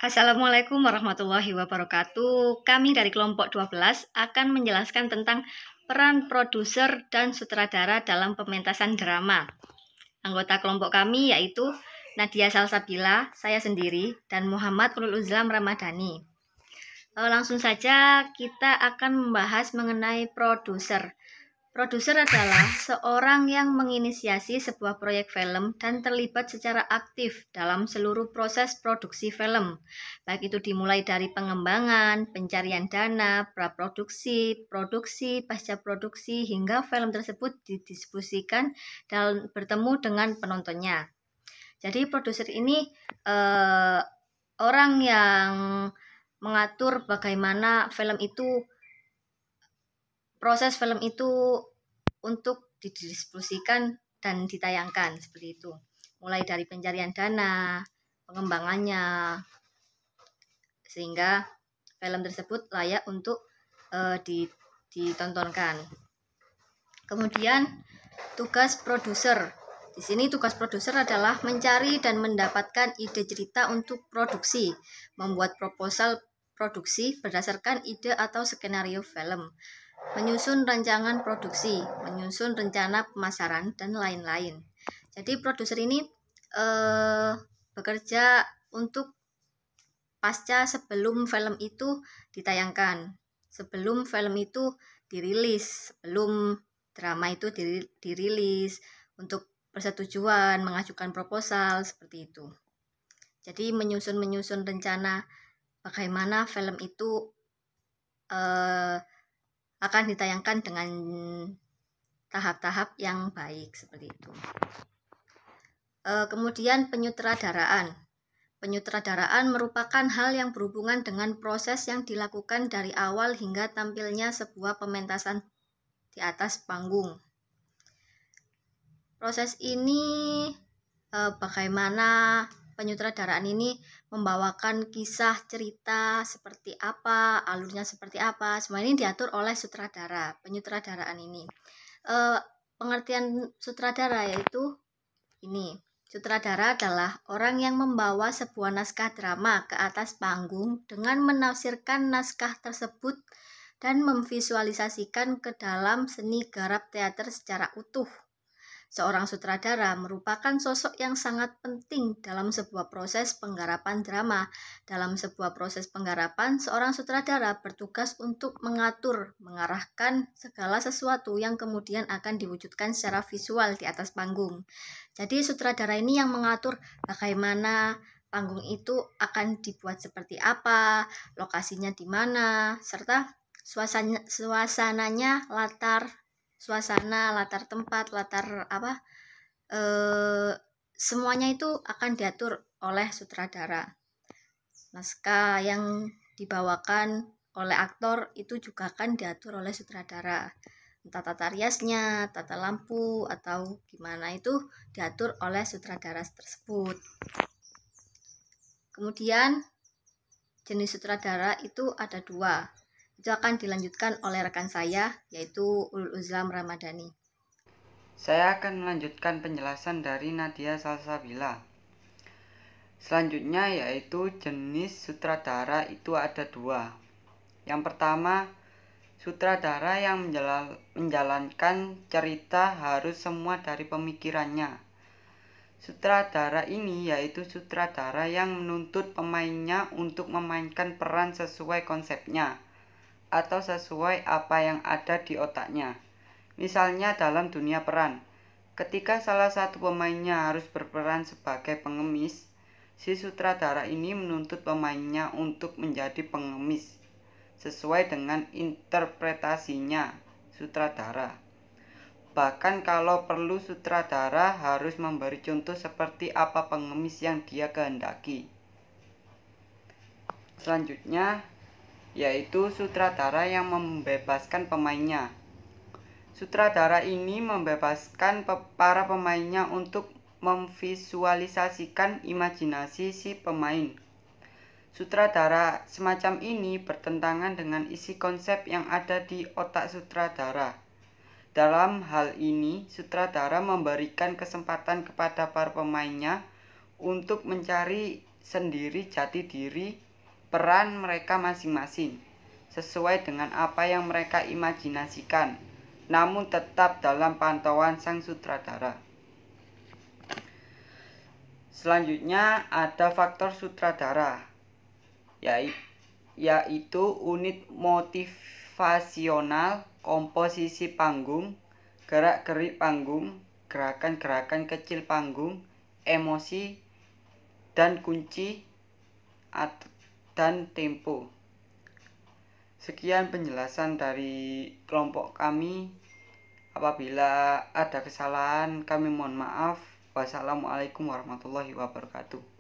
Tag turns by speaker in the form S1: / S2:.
S1: Assalamualaikum warahmatullahi wabarakatuh. Kami dari kelompok 12 akan menjelaskan tentang peran produser dan sutradara dalam pementasan drama. Anggota kelompok kami yaitu Nadia Salsabila, saya sendiri, dan Muhammad Ulul Uzlam Ramadhani. Langsung saja kita akan membahas mengenai produser. Produser adalah seorang yang menginisiasi sebuah proyek film dan terlibat secara aktif dalam seluruh proses produksi film, baik itu dimulai dari pengembangan, pencarian dana, praproduksi, produksi, pasca produksi, hingga film tersebut didistribusikan dan bertemu dengan penontonnya. Jadi produser ini orang yang mengatur bagaimana proses film itu untuk didistribusikan dan ditayangkan, seperti itu. Mulai dari pencarian dana, pengembangannya, sehingga film tersebut layak untuk ditontonkan. Kemudian tugas produser. Di sini tugas produser adalah mencari dan mendapatkan ide cerita untuk produksi, membuat proposal produksi berdasarkan ide atau skenario film, menyusun rancangan produksi, menyusun rencana pemasaran, dan lain-lain. Jadi produser ini bekerja untuk pasca sebelum film itu ditayangkan, sebelum film itu dirilis, sebelum drama itu dirilis, untuk persetujuan, mengajukan proposal, seperti itu. Jadi menyusun rencana bagaimana film itu akan ditayangkan dengan tahap-tahap yang baik, seperti itu. Kemudian penyutradaraan. Penyutradaraan merupakan hal yang berhubungan dengan proses yang dilakukan dari awal hingga tampilnya sebuah pementasan di atas panggung. Proses ini bagaimana penyutradaraan ini membawakan kisah cerita seperti apa, alurnya seperti apa, semua ini diatur oleh sutradara. Penyutradaraan ini pengertian sutradara yaitu ini: sutradara adalah orang yang membawa sebuah naskah drama ke atas panggung dengan menafsirkan naskah tersebut dan memvisualisasikan ke dalam seni garap teater secara utuh. Seorang sutradara merupakan sosok yang sangat penting dalam sebuah proses penggarapan drama. Dalam sebuah proses penggarapan, seorang sutradara bertugas untuk mengatur, mengarahkan segala sesuatu yang kemudian akan diwujudkan secara visual di atas panggung. Jadi sutradara ini yang mengatur bagaimana panggung itu akan dibuat seperti apa, lokasinya di mana, serta suasananya, suasana, latar tempat, semuanya itu akan diatur oleh sutradara. Naskah yang dibawakan oleh aktor itu juga akan diatur oleh sutradara. Entah tata riasnya, tata lampu, atau gimana, itu diatur oleh sutradara tersebut. Kemudian jenis sutradara itu ada 2. Itu akan dilanjutkan oleh rekan saya, yaitu Ulul Uzlam Ramadhani.
S2: Saya akan melanjutkan penjelasan dari Nadia Salsabila. Selanjutnya yaitu jenis sutradara itu ada 2. Yang pertama, sutradara yang menjalankan cerita harus semua dari pemikirannya. Sutradara ini yaitu sutradara yang menuntut pemainnya untuk memainkan peran sesuai konsepnya atau sesuai apa yang ada di otaknya. Misalnya dalam dunia peran, ketika salah satu pemainnya harus berperan sebagai pengemis, si sutradara ini menuntut pemainnya untuk menjadi pengemis sesuai dengan interpretasinya sutradara. Bahkan kalau perlu, sutradara harus memberi contoh seperti apa pengemis yang dia kehendaki. Selanjutnya yaitu sutradara yang membebaskan pemainnya. Sutradara ini membebaskan para pemainnya untuk memvisualisasikan imajinasi si pemain. Sutradara semacam ini bertentangan dengan isi konsep yang ada di otak sutradara. Dalam hal ini, sutradara memberikan kesempatan kepada para pemainnya untuk mencari sendiri jati diri peran mereka masing-masing sesuai dengan apa yang mereka imajinasikan, namun tetap dalam pantauan sang sutradara. Selanjutnya ada faktor sutradara, yaitu unit motivasional, komposisi panggung, gerak-gerik panggung, gerakan-gerakan kecil panggung, emosi, dan kunci dan tempo. Sekian penjelasan dari kelompok kami. Apabila ada kesalahan, kami mohon maaf. Wassalamualaikum warahmatullahi wabarakatuh.